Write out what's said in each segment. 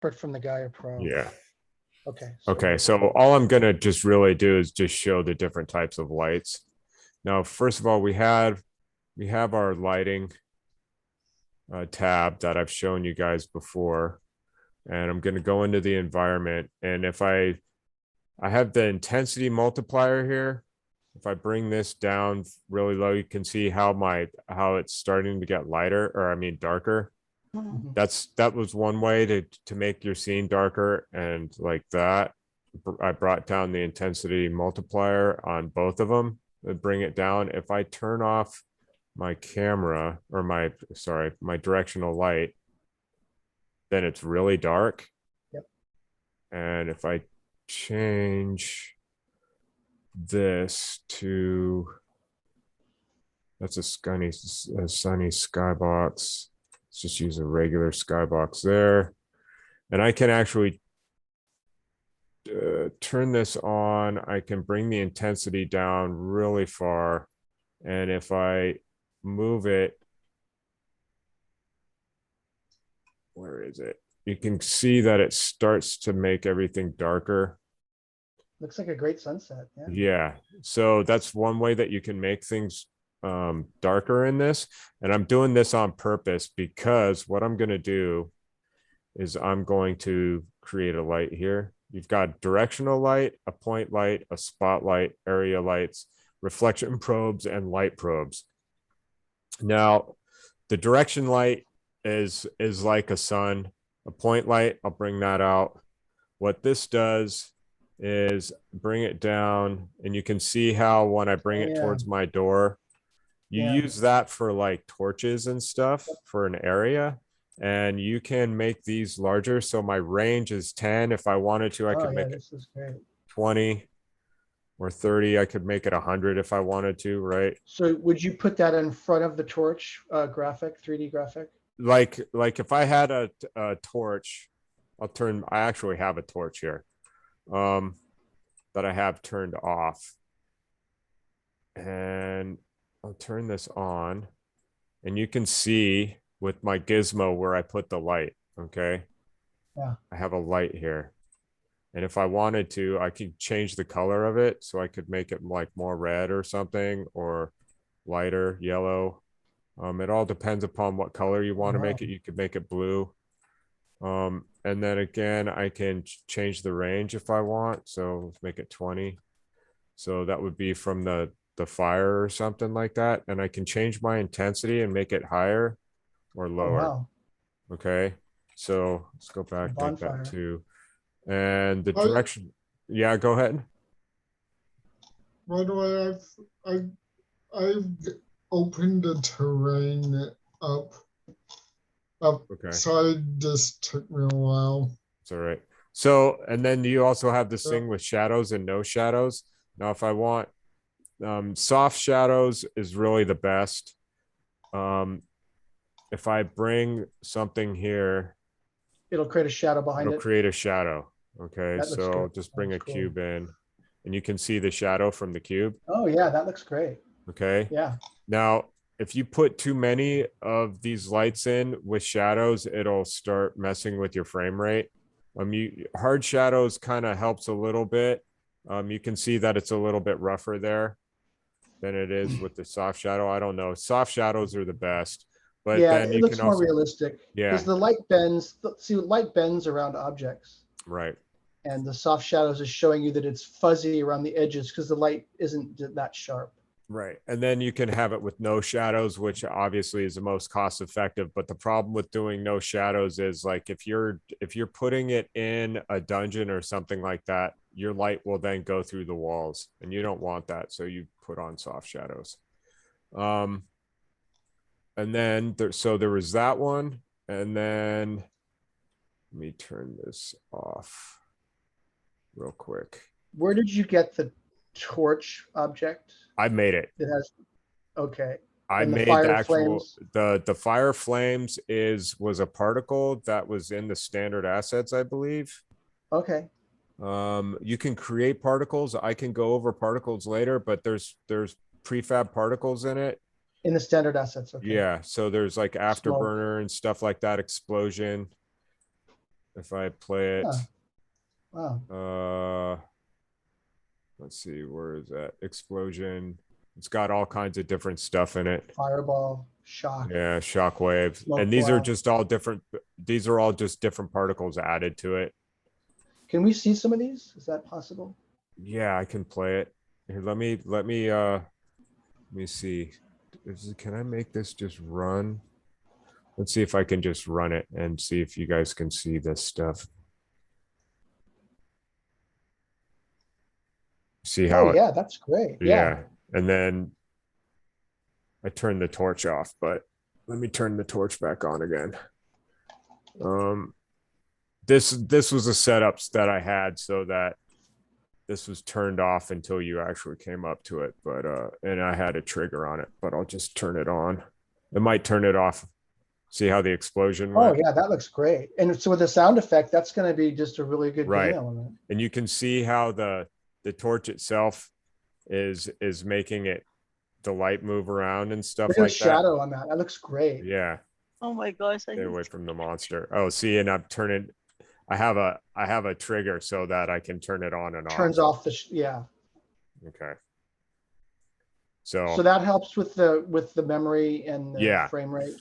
from the Gaia Pro. Yeah. Okay. Okay. So all I'm going to just really do is just show the different types of lights. Now, first of all, we have our lighting tab that I've shown you guys before. And I'm going to go into the environment. And if I have the intensity multiplier here. If I bring this down really low, you can see how it's starting to get lighter, or I mean darker. Mhm. That was one way to make your scene darker, and like that, I brought down the intensity multiplier on both of them to bring it down. If I turn off my camera or my directional light, then it's really dark. Yep. And if I change this to, that's a sunny skybox. Let's just use a regular skybox there. And I can actually turn this on. I can bring the intensity down really far. And if I move it, where is it? You can see that it starts to make everything darker. Looks like a great sunset. Yeah. Yeah. So that's one way that you can make things darker in this. And I'm doing this on purpose because what I'm going to do is I'm going to create a light here. You've got directional light, a point light, a spotlight, area lights, reflection probes, and light probes. Now, the direction light is like a sun. A point light, I'll bring that out. What this does is bring it down, and you can see how when I bring it towards my door, you use that for like torches and stuff for an area, and you can make these larger. So my range is 10. If I wanted to, I could make it 20 or 30. I could make it 100 if I wanted to, right? So would you put that in front of the torch graphic, 3D graphic? Like if I had a torch, I actually have a torch here that I have turned off. And I'll turn this on, and you can see with my gizmo where I put the light. Okay. Yeah. I have a light here. And if I wanted to, I could change the color of it. So I could make it like more red or something, or lighter yellow. It all depends upon what color you want to make it. You could make it blue. And then again, I can change the range if I want. So let's make it 20. So that would be from the fire or something like that. And I can change my intensity and make it higher or lower. Oh, wow. Okay. So let's go back like that too. And the I- direction. Yeah, go ahead. By the way, I've opened the terrain up. Okay. Sorry, this took me a while. It's all right. So, and then you also have this thing with shadows and no shadows. Now, if I want soft shadows is really the best. If I bring something here, it'll create a shadow behind it. It'll create a shadow. Okay, That looks so good. just bring That's a cool. cube in, and you can see the shadow from the cube. Oh yeah, that looks great. Okay. Yeah. Now, if you put too many of these lights in with shadows, it'll start messing with your frame rate. Hard shadows kind of helps a little bit. You can see that it's a little bit rougher there than it is with the soft shadow. I don't know. Soft shadows are the best, but yeah, then it you looks can more also, realistic. yeah, because the light bends. See, light bends around objects, right. and the soft shadows is showing you that it's fuzzy around the edges because the light isn't that sharp. Right. And then you can have it with no shadows, which obviously is the most cost effective. But the problem with doing no shadows is like if you're putting it in a dungeon or something like that, your light will then go through the walls, and you don't want that. So you put on soft shadows. And then there was that one. And then let me turn this off real quick. Where did you get the torch object? I made it. It has, okay. I And the made fire the actual flames? the fire flames was a particle that was in the standard assets, I believe. Okay. You can create particles. I can go over particles later, but there's prefab particles in it. In the standard assets, okay. Yeah, so there's like afterburner and stuff like that, explosion. if I play it, Wow. let's see, where is that? Explosion. It's got all kinds of different stuff in it. Fireball, shock. Yeah, shockwave. Smoke And these are blast. just all different, these are all just different particles added to it. Can we see some of these? Is that possible? Yeah, I can play it. Here, let me see. Can I make this just run? Let's see if I can just run it and see if you guys can see this stuff. See how Oh, yeah, that's great. yeah. And then I turned the torch off, but let me turn the torch back on again. This was a setup that I had so that this was turned off until you actually came up to it, but and I had a trigger on it, but I'll just turn it on. It might turn it off. See how the explosion Oh, went? yeah, that looks great. And so with the sound effect, that's going to be just a really good Right. game element. And you can see how the torch itself is making it the light move around and stuff Look at the like that. shadow on that. That looks great. Yeah. Oh my gosh. Stay away from the monster. Oh, see, and I'm turning. I have a trigger so that I can turn it on and off. Turns off the, yeah. Okay. So So that helps with the memory and the Yeah. frame rate,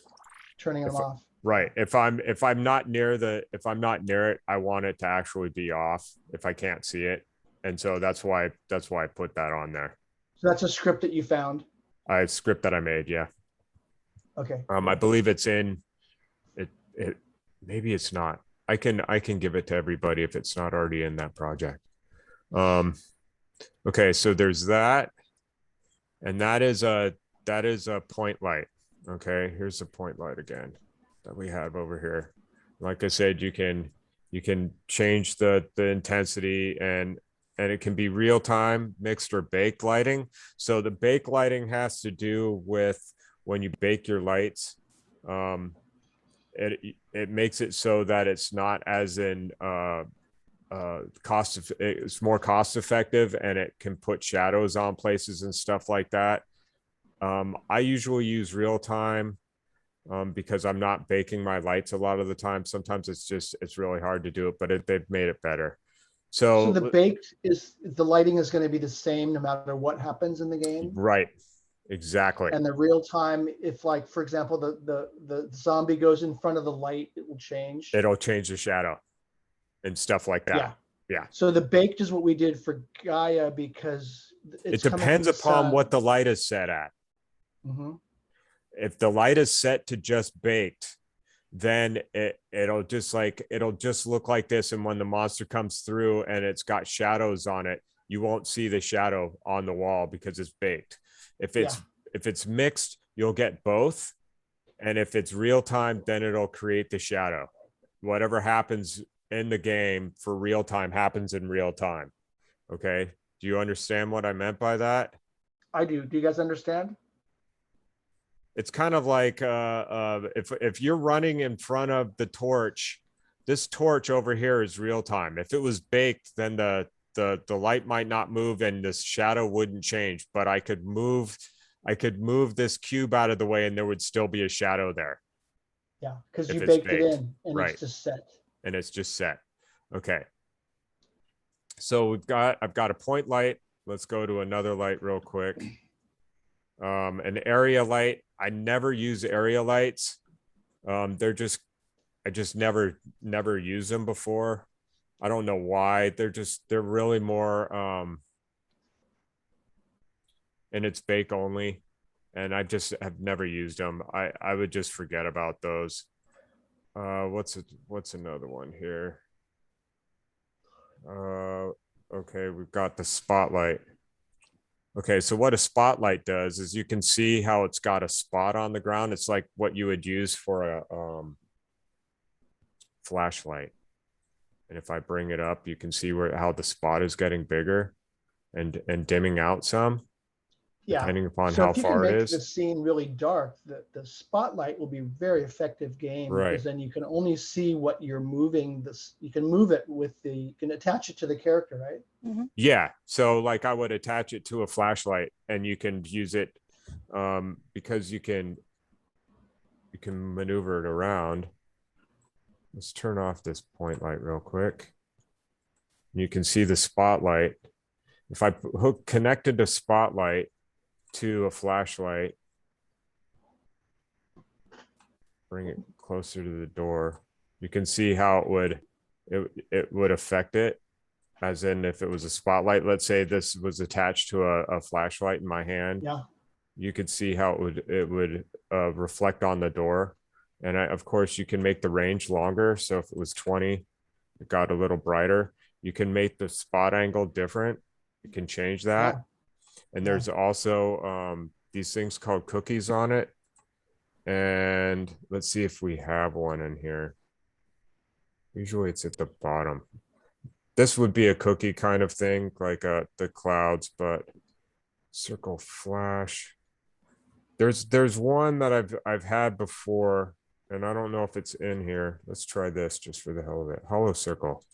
turning them off. right, if I'm not near it, I want it to actually be off if I can't see it, and so that's why I put that on there. So that's a script that you found. A script that I made, yeah. Okay. I believe it's in it. Maybe it's not. I can give it to everybody if it's not already in that project. Okay, so there's that, and that is a point light. Okay, here's the point light again that we have over here. Like I said, you can change the intensity, and it can be real time, mixed, or baked lighting. So the bake lighting has to do with when you bake your lights. It makes it so that it's not as in it's more cost effective, and it can put shadows on places and stuff like that. I usually use real time because I'm not baking my lights a lot of the time. Sometimes it's really hard to do it, but they've made it better. So the baked the lighting is going to be the same no matter what happens in the game. Right. Exactly. And the real time, if like, for example, the zombie goes in front of the light, it will change. It'll change the shadow and stuff like that. Yeah. Yeah. So the baked is what we did for Gaia because it depends upon what the light is set at. Mm-hmm. If the light is set to just baked, then it'll just look like this. And when the monster comes through and it's got shadows on it, you won't see the shadow on the wall because it's baked. If it's mixed, you'll get both. And if it's real time, then it'll create the shadow. Whatever happens in the game for real time happens in real time. Okay. Do you understand what I meant by that? I do. Do you guys understand? It's kind of like if you're running in front of the torch, this torch over here is real time. If it was baked, then the light might not move and the shadow wouldn't change, but I could move this cube out of the way and there would still be a shadow there. Yeah, because you baked it in and right. It's just set. And it's just set. Okay. So I've got a point light. Let's go to another light real quick. An area light. I never use area lights. I just never used them before. I don't know why. They're really more and it's bake only, and I just have never used them. I would just forget about those. What's another one here? Okay, we've got the spotlight. Okay, so what a spotlight does is you can see how it's got a spot on the ground. It's like what you would use for a flashlight. And if I bring it up, you can see how the spot is getting bigger and dimming out some. Yeah. Depending upon how far it is. If you can make the scene really dark, the spotlight will be a very effective game. Right. Because then you can only see what you're moving. You can move it you can attach it to the character, right? Mm-hmm. Yeah. So like I would attach it to a flashlight and you can use it because you can maneuver it around. let's turn off this point light real quick. You can see the spotlight. If I connected the spotlight to a flashlight, bring it closer to the door, you can see how it would affect it. As in, if it was a spotlight, let's say this was attached to a flashlight in my hand, Yeah. you could see how it would reflect on the door. And of course, you can make the range longer. So if it was 20, it got a little brighter. You can make the spot angle different. You can change that. Yeah. And Yeah. there's also these things called cookies on it. And let's see if we have one in here. Usually it's at the bottom. This would be a cookie kind of thing, like the clouds, but circle flash. There's one that I've had before, and I don't know if it's in here. Let's try this just for the hell of it. Hollow circle.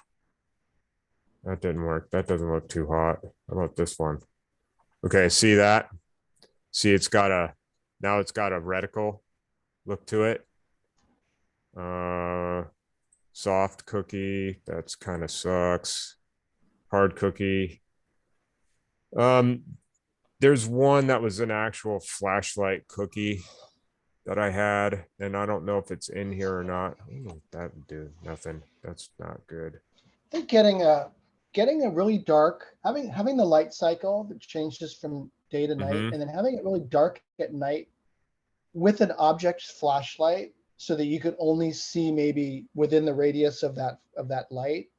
That didn't work. That doesn't look too hot. How about this one? Okay, see that? See, now it's got a reticle look to it. Soft cookie, that's kind of sucks. Hard cookie. There's one that was an actual flashlight cookie that I had, and I don't know if it's in here or not. That would do nothing. That's not good. I think getting a really dark, having the light cycle that changes from day to night, Mhm. and then having it really dark at night with an object flashlight, so that you can only see maybe within the radius of that light,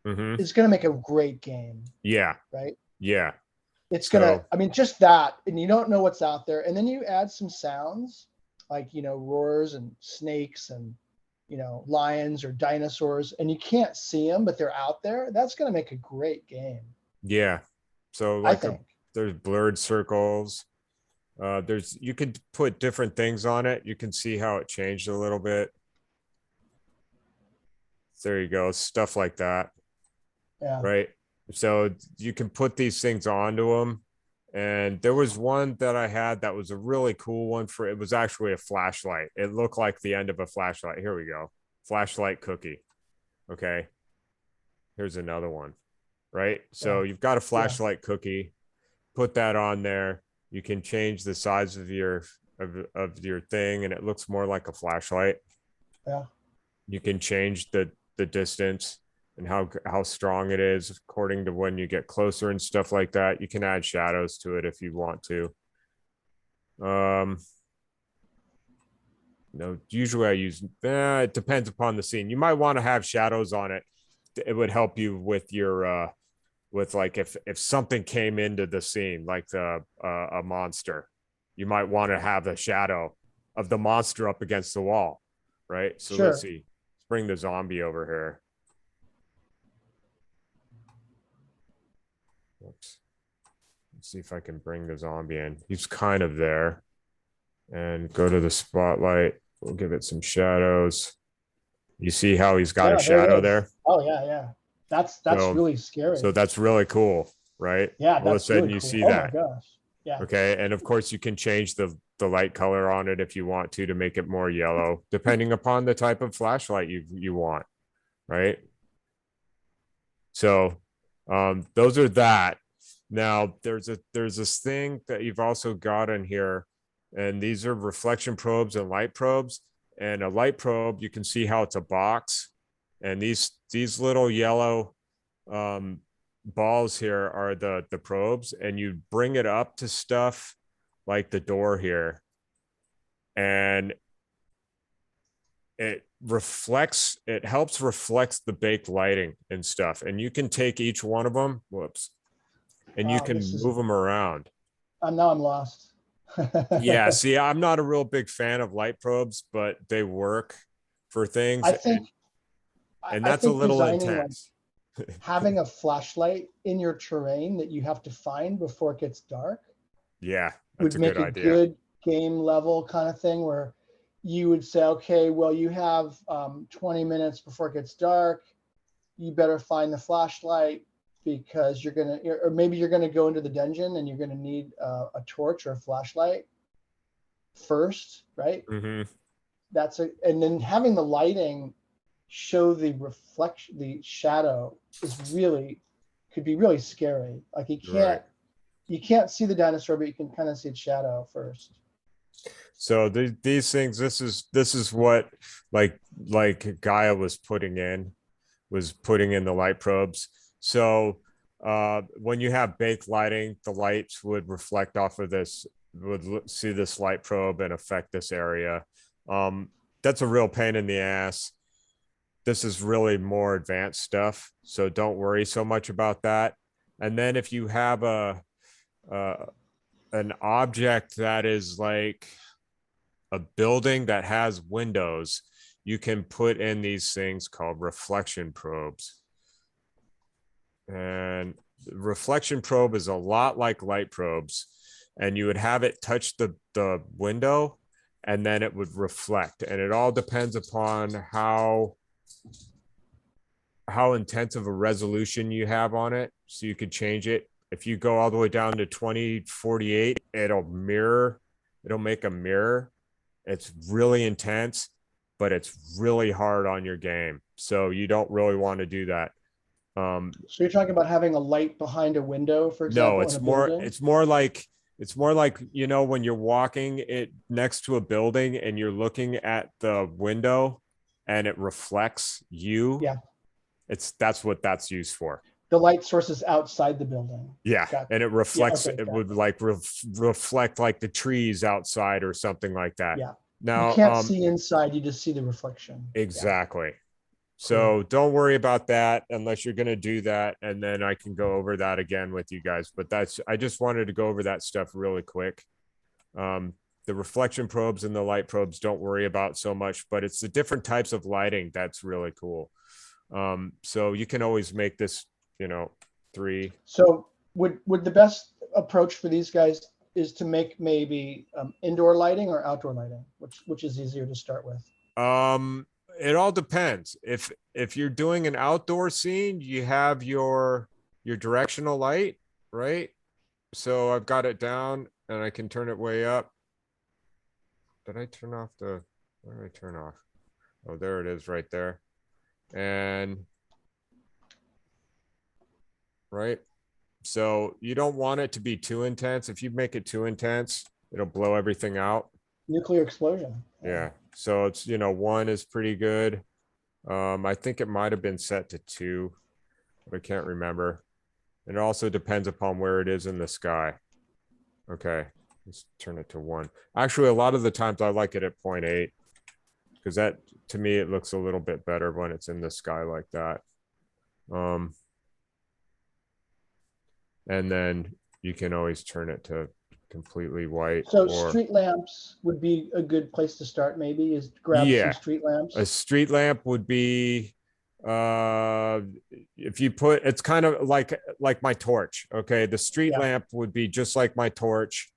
Mhm. is going to make a great game, Yeah. right? Yeah. It's So- gonna, I mean, just that, and you don't know what's out there, and then you add some sounds like, roars and snakes and lions or dinosaurs, and you can't see them, but they're out there. That's gonna make a great game, Yeah. So I like think. there's blurred circles. You could put different things on it. You can see how it changed a little bit. There you go. Stuff like that. Yeah. Right. So you can put these things onto them. And there was one that I had that was a really cool one it was actually a flashlight. It looked like the end of a flashlight. Here we go. Flashlight cookie. Okay. Here's another one. Right. So Yeah. you've got a flashlight cookie. Put that on there. You can change the size of your thing, and it looks more like a flashlight. Yeah. You can change the distance and how strong it is according to when you get closer and stuff like that. You can add shadows to it if you want to. No, usually I use it depends upon the scene. You might want to have shadows on it. It would help you with your with like if something came into the scene, like a monster, you might want to have a shadow of the monster up against the wall, right? So Sure. let's see. Let's bring the zombie over here. Whoops. Let's see if I can bring the zombie in. He's kind of there. And go to the spotlight. We'll give it some shadows. You see how he's got a Yeah, shadow it is. there? Oh yeah. That's So- really scary. So that's really cool, right? Yeah, All of a that's sudden really you cool. see Oh that. my gosh. Yeah. Okay. And of course you can change the light color on it if you want to make it more yellow, depending upon the type of flashlight you want. Right. So those are that. Now there's this thing that you've also got in here, and these are reflection probes and light probes. And a light probe, you can see how it's a box, and these little yellow balls here are the probes, and you bring it up to stuff like the door here, and it helps reflects the baked lighting and stuff, and you can take each one of them, and you Wow, can move them around. Now I'm lost. Yeah, see, I'm not a real big fan of light probes, but they work for things. I think, and I that's a think little designing, like, intense. having a flashlight in your terrain that you have to find before it gets dark Yeah, would that's a make good a idea. good game level kind of thing, where you would say, okay, well, you have 20 minutes before it gets dark. You better find the flashlight, because you're gonna, or maybe you're gonna go into the dungeon and you're gonna need a torch or a flashlight first, right? Hmm. And then having the lighting show the reflection, the shadow could be really scary. Like Right. you can't see the dinosaur, but you can kind of see its shadow first. So these things, this is what like Gaia was putting in the light probes. So when you have baked lighting, the lights would reflect off of this, see this light probe and affect this area. That's a real pain in the ass. This is really more advanced stuff, so don't worry so much about that. And then if you have an object that is like a building that has windows, you can put in these things called reflection probes. And reflection probe is a lot like light probes, and you would have it touch the window and then it would reflect. And it all depends upon how intense of a resolution you have on it. So you could change it. If you go all the way down to 2048, it'll make a mirror. It's really intense, but it's really hard on your game. So you don't really want to do that. So you're talking about having a light behind a window, for example? No, it's more like, you know, when you're walking it next to a building and you're looking at the window and it reflects you. Yeah. That's what that's used for. The light source is outside the building. Yeah. Gotcha. And it reflects, Yeah, okay, it would like reflect like the trees outside or something like that. Yeah. Now, you can't see inside, you just see the reflection. Exactly. So don't worry about that unless you're going to do that. And then I can go over that again with you guys. But I just wanted to go over that stuff really quick. The reflection probes and the light probes, don't worry about so much, but it's the different types of lighting that's really cool. So you can always make this, you know, 3. So would the best approach for these guys is to make maybe indoor lighting or outdoor lighting, which is easier to start with? It all depends. If you're doing an outdoor scene, you have your directional light, right? So I've got it down and I can turn it way up. Did I turn off where did I turn off? Oh, there it is right there. And right. So you don't want it to be too intense. If you make it too intense, it'll blow everything out. Nuclear explosion. Yeah. So it's, you know, 1 is pretty good. I think it might have been set to 2, but I can't remember. It also depends upon where it is in the sky. Okay, let's turn it to 1. Actually, a lot of the times I like it at 0.8 because that, to me, it looks a little bit better when it's in the sky like that. And then you can always turn it to completely white. So street lamps would be a good place to start, maybe, is grab some street lamps. A street lamp would be if you put, it's kind of like my torch. Okay, the street lamp would be just like my torch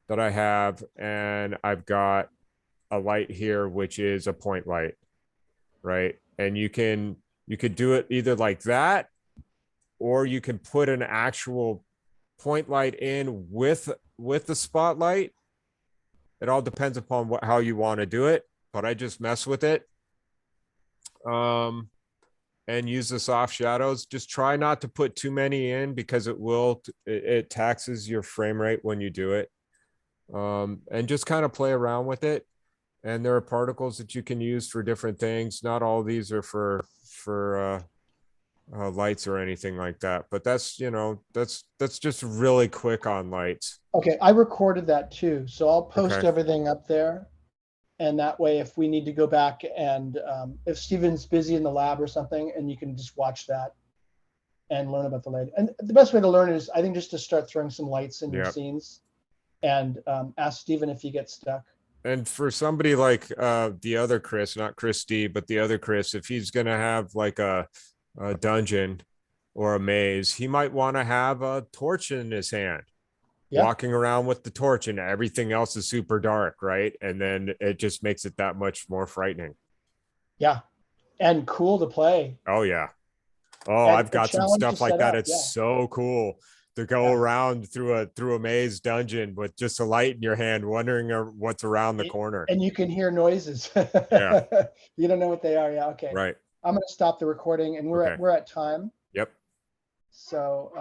that I have, and I've got a light here which is a point light, right? And you could do it either like that, or you can put an actual point light in with the spotlight. It all depends upon how you want to do it, but I just mess with it. And use the soft shadows. Just try not to put too many in because it taxes your frame rate when you do it. And just kind of play around with it. And there are particles that you can use for different things. Not all of these are for lights or anything like that, but that's just really quick on lights. Okay, I recorded that too, so I'll post everything up there, and that way if we need to go back and if Steven's busy in the lab or something, and you can just watch that and learn about the light. And the best way to learn is, I think, just to start throwing some lights in your scenes and ask Steven if you get stuck. And for somebody like the other Chris, not Chris D, but the other Chris, if he's gonna have like a dungeon or a maze, he might want to have a torch in his hand, walking around with the torch, and everything else is super dark, right? And then it just makes it that much more frightening. Yeah, and cool to play. Oh yeah. Oh, and I've got some stuff like that. It's so cool. to go Yeah. around through a maze dungeon with just a light in your hand, wondering what's around the corner. And you can hear noises. Yeah. You don't know what they are. Yeah. Okay. Right. I'm gonna stop the recording, and we're Okay. we're at time. Yep. So